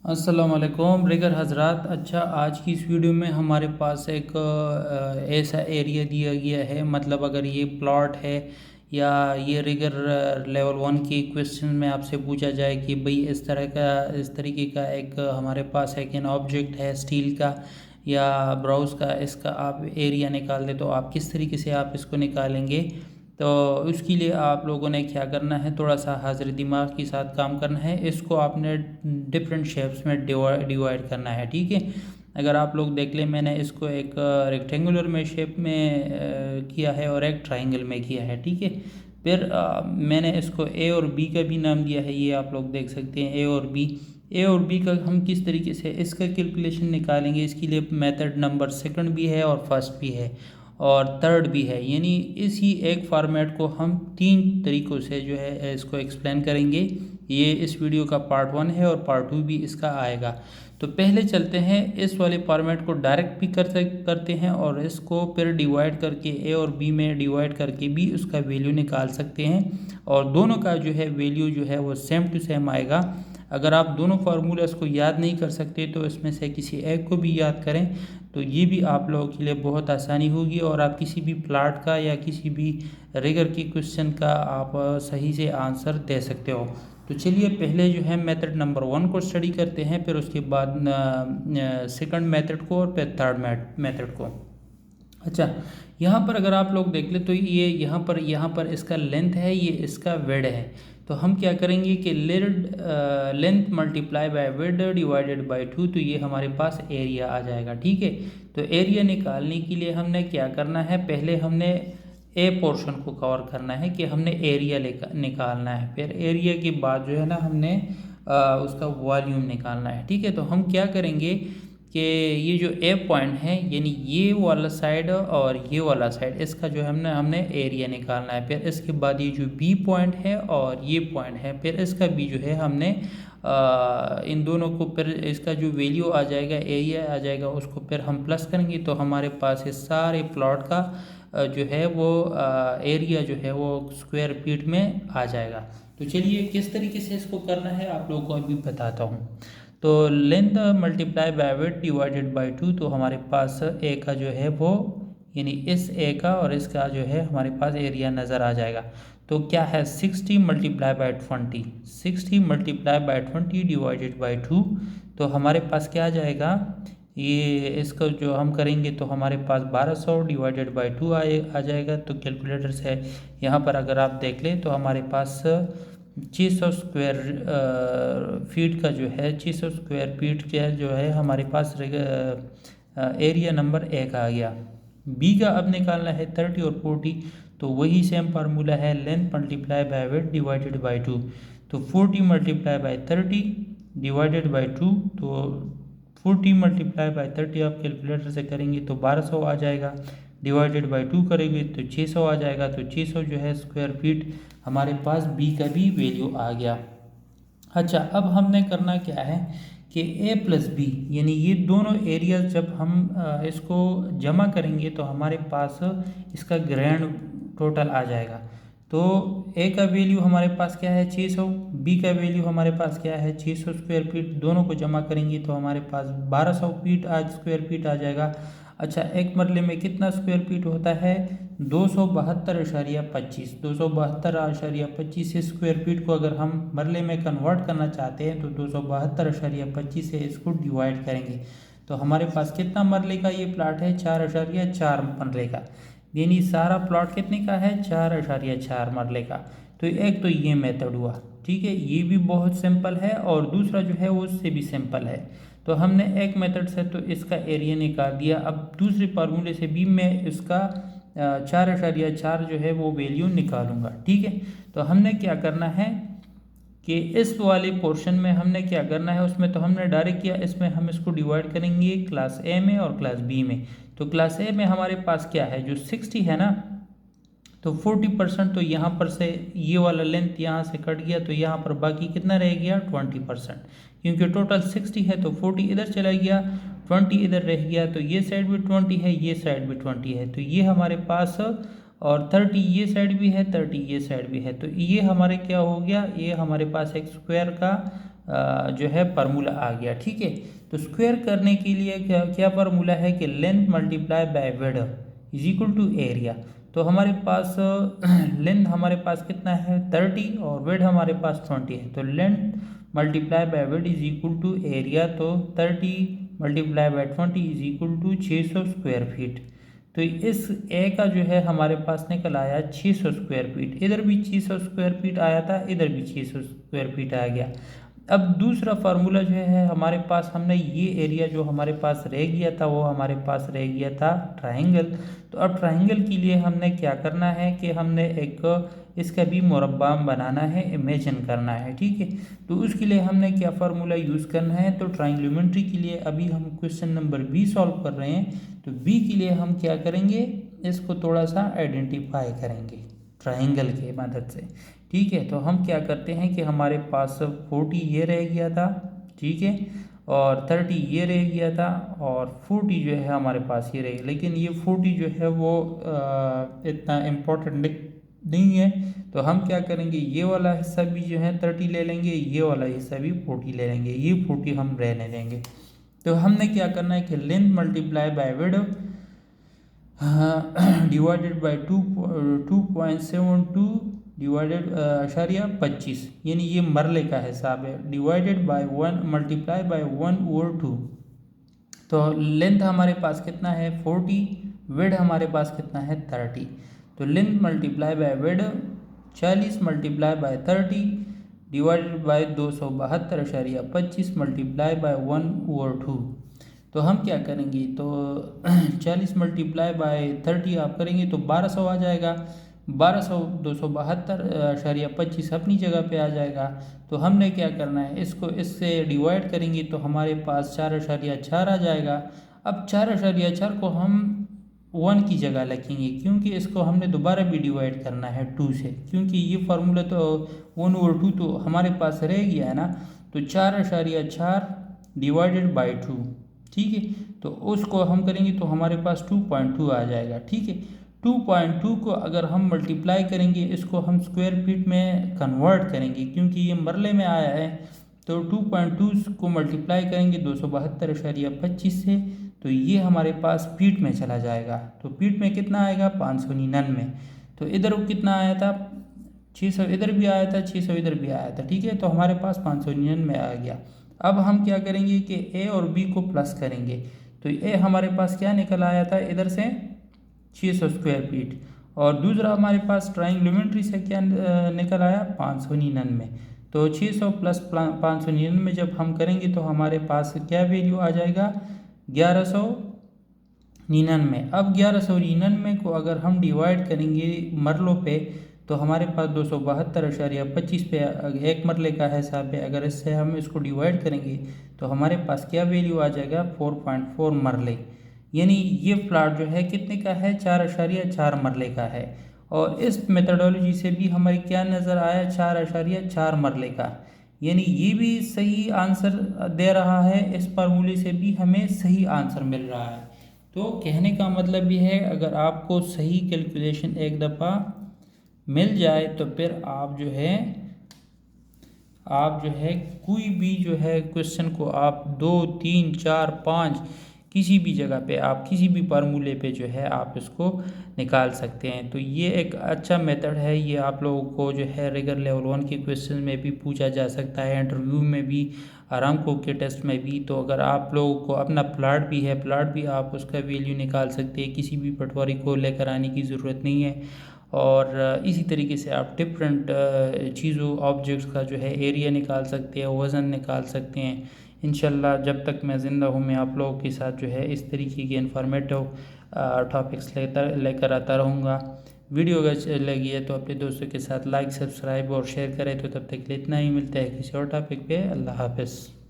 अस्सलाम वालेकुम ब्रेकर हजरात। अच्छा, आज की इस वीडियो में हमारे पास एक ऐसा एरिया दिया गया है। मतलब अगर ये प्लॉट है या ये रिगर लेवल 1 की क्वेश्चन में आपसे पूछा जाए कि भाई इस तरीके का एक हमारे पास एक ऑब्जेक्ट है स्टील का या ब्राउज का, इसका आप एरिया निकाल दे तो आप किस तरीके से आप इसको निकालेंगे। तो उसके लिए आप लोगों ने क्या करना है, थोड़ा सा हाजिर दिमाग के साथ काम करना है। इसको आपने डिफरेंट शेप्स में डिवाइड करना है, ठीक है। अगर आप लोग देख लें, मैंने इसको एक रेक्टेंगुलर में शेप में किया है और एक ट्राइंगल में किया है, ठीक है। फिर मैंने इसको ए और बी का भी नाम दिया है, ये आप लोग देख सकते हैं ए और बी का हम किस तरीके से इसका कैलकुलेशन निकालेंगे। इसके लिए मेथड नंबर सेकंड भी है और फर्स्ट भी है और थर्ड भी है। यानी इसी एक फॉर्मेट को हम तीन तरीक़ों से जो है इसको एक्सप्लेन करेंगे। ये इस वीडियो का पार्ट 1 है और पार्ट 2 भी इसका आएगा। तो पहले चलते हैं, इस वाले फॉर्मेट को डायरेक्ट भी करते हैं और इसको फिर डिवाइड करके ए और बी में डिवाइड करके भी उसका वैल्यू निकाल सकते हैं और दोनों का जो है वैल्यू जो है वो सेम टू सेम आएगा। अगर आप दोनों फार्मूलास को याद नहीं कर सकते तो इसमें से किसी एक को भी याद करें, तो ये भी आप लोगों के लिए बहुत आसानी होगी और आप किसी भी प्लाट का या किसी भी रिगर की क्वेश्चन का आप सही से आंसर दे सकते हो। तो चलिए पहले जो है मेथड नंबर 1 को स्टडी करते हैं, फिर उसके बाद सेकंड मेथड को और फिर थर्ड मेथड को। अच्छा, यहाँ पर अगर आप लोग देख ले तो ये यहाँ पर इसका लेंथ है, ये इसका विड्थ है। तो हम क्या करेंगे कि length multiply by width divided by 2, तो ये हमारे पास एरिया आ जाएगा, ठीक है। तो एरिया निकालने के लिए हमने क्या करना है, पहले हमने ए पोर्शन को कवर करना है कि हमने एरिया निकालना है। फिर एरिया के बाद जो है ना हमने उसका वॉल्यूम निकालना है, ठीक है। तो हम क्या करेंगे कि ये जो ए पॉइंट है, यानी ये वाला साइड और ये वाला साइड, इसका जो है हमने एरिया निकालना है। फिर इसके बाद ये जो बी पॉइंट है और ये पॉइंट है, फिर इसका भी जो है हमने इन दोनों को फिर इसका जो वैल्यू आ जाएगा, एरिया आ जाएगा, उसको फिर हम प्लस करेंगे तो हमारे पास ये सारे प्लॉट का जो है वो एरिया जो है वो स्क्वायर फीट में आ जाएगा। तो चलिए किस तरीके से इसको करना है आप लोगों को अभी बताता हूँ। तो length multiply by width divided by 2, तो हमारे पास ए का जो है वो यानी इस ए का और इसका जो है हमारे पास एरिया नज़र आ जाएगा। तो क्या है 60 multiply by 20, 60 multiply by 20 divided by 2, तो हमारे पास क्या आ जाएगा, ये इसको जो हम करेंगे तो हमारे पास 1200 डिवाइडेड बाय 2 आ जाएगा। तो कैलकुलेटर से यहाँ पर अगर आप देख लें तो हमारे पास 600 स्क्वायर फीट का जो है 600 स्क्वायर फीट का जो है हमारे पास एरिया नंबर 1 आ गया। बी का अब निकालना है 30 और 40, तो वही सेम फार्मूला है, length multiply by width divided by 2। तो 40 मल्टीप्लाई बाय 30 डिवाइडेड बाय 2, तो 40 मल्टीप्लाई बाय 30 आप कैलकुलेटर से करेंगे तो 1200 आ जाएगा, डिवाइडेड बाय 2 करेंगे तो 600 आ जाएगा। तो 600 जो है स्क्वायर फीट हमारे पास बी का भी वैल्यू आ गया। अच्छा, अब हमने करना क्या है कि ए प्लस बी यानी ये दोनों एरिया जब हम इसको जमा करेंगे तो हमारे पास इसका ग्रैंड टोटल आ जाएगा। तो ए का वैल्यू हमारे पास क्या है 600, बी का वैल्यू हमारे पास क्या है 600 स्क्वायर फीट, दोनों को जमा करेंगे तो हमारे पास 1200 फीट आज स्क्वायर फीट आ जाएगा। अच्छा, एक मरले में कितना स्क्वायर फीट होता है 272.25, 272.25 स्क्वायर फीट को अगर हम मरले में कन्वर्ट करना चाहते हैं तो 272.25 से इसको डिवाइड करेंगे तो हमारे पास कितना मरले का ये प्लाट है 4.4 मरले का, यानी सारा प्लॉट कितने का है 4.4 मरले का। तो एक तो ये मेथड हुआ, ठीक है, ये भी बहुत सिंपल है और दूसरा जो है वो उससे भी सिंपल है। तो हमने एक मेथड से तो इसका एरिया निकाल दिया, अब दूसरे फार्मूले से भी मैं इसका 4.4 जो है वो वैल्यू निकालूंगा, ठीक है। तो हमने क्या करना है कि इस वाले पोर्शन में हमने क्या करना है, उसमें तो हमने डायरेक्ट किया, इसमें हम इसको डिवाइड करेंगे क्लास ए में और क्लास बी में। तो क्लास ए में हमारे पास क्या है जो 60 है ना, तो 40%, तो यहाँ पर से ये वाला लेंथ यहाँ से कट गया तो यहाँ पर बाकी कितना रह गया 20%, क्योंकि टोटल 60 है तो 40 इधर चला गया, 20 इधर रह गया, तो ये साइड भी 20 है, ये साइड भी 20 है, तो ये हमारे पास और 30 ये साइड भी है, 30 ये साइड भी है। तो ये हमारे क्या हो गया, ये हमारे पास एक स्क्वायर का जो है फार्मूला आ गया। ठीक है, तो स्क्वायर करने के लिए क्या क्या फार्मूला है कि length multiply by width is equal to area. तो हमारे पास लेंथ हमारे पास कितना है 30 और विड्थ हमारे पास 20 है। तो length multiply by width is equal to area. तो 30 multiply by 20 is equal to 600 square feet. तो इस ए का जो है हमारे पास निकल आया 600 स्क्वायर फीट। इधर भी 600 स्क्वायर फीट आया था, इधर भी 600 स्क्वायर फीट आ गया। अब दूसरा फार्मूला जो है हमारे पास, हमने ये एरिया जो हमारे पास रह गया था वो हमारे पास रह गया था ट्राइंगल। तो अब ट्राइंगल के लिए हमने क्या करना है कि हमने एक इसका भी मुरब्बा बनाना है, इमेजिन करना है। ठीक है, तो उसके लिए हमने क्या फार्मूला यूज़ करना है, तो ट्राइंगलोमेट्री के लिए अभी हम क्वेश्चन नंबर बी सॉल्व कर रहे हैं। तो बी के लिए हम क्या करेंगे, इसको थोड़ा सा आइडेंटिफाई करेंगे ट्राइंगल के मदद से। ठीक है, तो हम क्या करते हैं कि हमारे पास 40 ये रह गया था, ठीक है, और 30 ये रह गया था, और 40 जो है हमारे पास ये रह, लेकिन ये 40 जो है वो इतना इम्पोर्टेंट नहीं है। तो हम क्या करेंगे, ये वाला हिस्सा भी जो है 30 ले लेंगे, ये वाला हिस्सा भी 40 ले लेंगे, ये 40 हम रहने देंगे। तो हमने क्या करना है कि length multiply by width divided by 2.72 divided अशारिया 25, यानी ये मरले का हिसाब है, डिवाइडेड बाय 1 मल्टीप्लाई बाय 1/2। तो लेंथ हमारे पास कितना है 40, विड्थ हमारे पास कितना है 30। तो length multiply by width 40 multiply by 30 divided by 272.25 multiply by 1/2। तो हम क्या करेंगे, तो 40 मल्टीप्लाई बाय 30 आप करेंगे तो 1200 आ जाएगा। 1200 272.25 अपनी जगह पे आ जाएगा। तो हमने क्या करना है, इसको इससे डिवाइड करेंगे तो हमारे पास 4.4 आ जाएगा। अब 4.4 को हम 1 की जगह लिखेंगे, क्योंकि इसको हमने दोबारा भी डिवाइड करना है 2 से, क्योंकि ये फार्मूला तो 1/2 तो हमारे पास रह गया है ना। तो 4.4 डिवाइडेड बाई 2, ठीक है, तो उसको हम करेंगे तो हमारे पास 2.2 आ जाएगा। ठीक है, 2.2 को अगर हम मल्टीप्लाई करेंगे, इसको हम स्क्वायर फीट में कन्वर्ट करेंगे, क्योंकि ये मरले में आया है। तो 2.2 को मल्टीप्लाई करेंगे 272.25 से, तो ये हमारे पास फीट में चला जाएगा। तो फीट में कितना आएगा 599। तो इधर कितना आया था 600, इधर भी आया था 600, इधर भी आया था। ठीक है, तो हमारे पास 599 आ गया। अब हम क्या करेंगे कि ए और बी को प्लस करेंगे। तो ए हमारे पास क्या निकल आया था इधर से 600 स्क्वायर फीट, और दूसरा हमारे पास ट्राइंगलोमेट्री से क्या निकल आया 599। तो 600 प्लस 599 जब हम करेंगे तो हमारे पास क्या वैल्यू आ जाएगा 1199। अब 1199 को अगर हम डिवाइड करेंगे मरलों पे तो हमारे पास 272.25 पे एक मरले का हिसाब है। अगर इससे हम इसको डिवाइड करेंगे तो हमारे पास क्या वैल्यू आ जाएगा 4.4 मरले, यानी ये प्लाट जो है कितने का है 4.4 मरले का है। और इस मेथडोलॉजी से भी हमें क्या नज़र आया 4.4 मरले का, यानी ये भी सही आंसर दे रहा है। इस फार्मूले से भी हमें सही आंसर मिल रहा है। तो कहने का मतलब ये है, अगर आपको सही कैलकुलेशन एक दफ़ा मिल जाए तो फिर आप जो है कोई भी जो है क्वेश्चन को आप 2, 3, 4, 5 किसी भी जगह पे आप किसी भी फार्मूले पे जो है आप इसको निकाल सकते हैं। तो ये एक अच्छा मेथड है। ये आप लोगों को जो है रिगर लेवल 1 के क्वेश्चन में भी पूछा जा सकता है, इंटरव्यू में भी, आरामको के टेस्ट में भी। तो अगर आप लोगों को अपना प्लाट भी है, प्लाट भी आप उसका वैल्यू निकाल सकते हैं, किसी भी पटवारी को लेकर आने की ज़रूरत नहीं है। और इसी तरीके से आप डिफरेंट चीज़ों ऑब्जेक्ट्स का जो है एरिया निकाल सकते हैं, वज़न निकाल सकते हैं। इंशाल्लाह जब तक मैं ज़िंदा हूँ मैं आप लोगों के साथ जो है इस तरीके के इन्फॉर्मेटिव टॉपिक्स लेकर आता रहूँगा। वीडियो अगर लगी है तो अपने दोस्तों के साथ लाइक, सब्सक्राइब और शेयर करें। तो तब तक के लिए इतना ही, मिलता है किसी और टॉपिक पे। अल्लाह हाफ़िज़।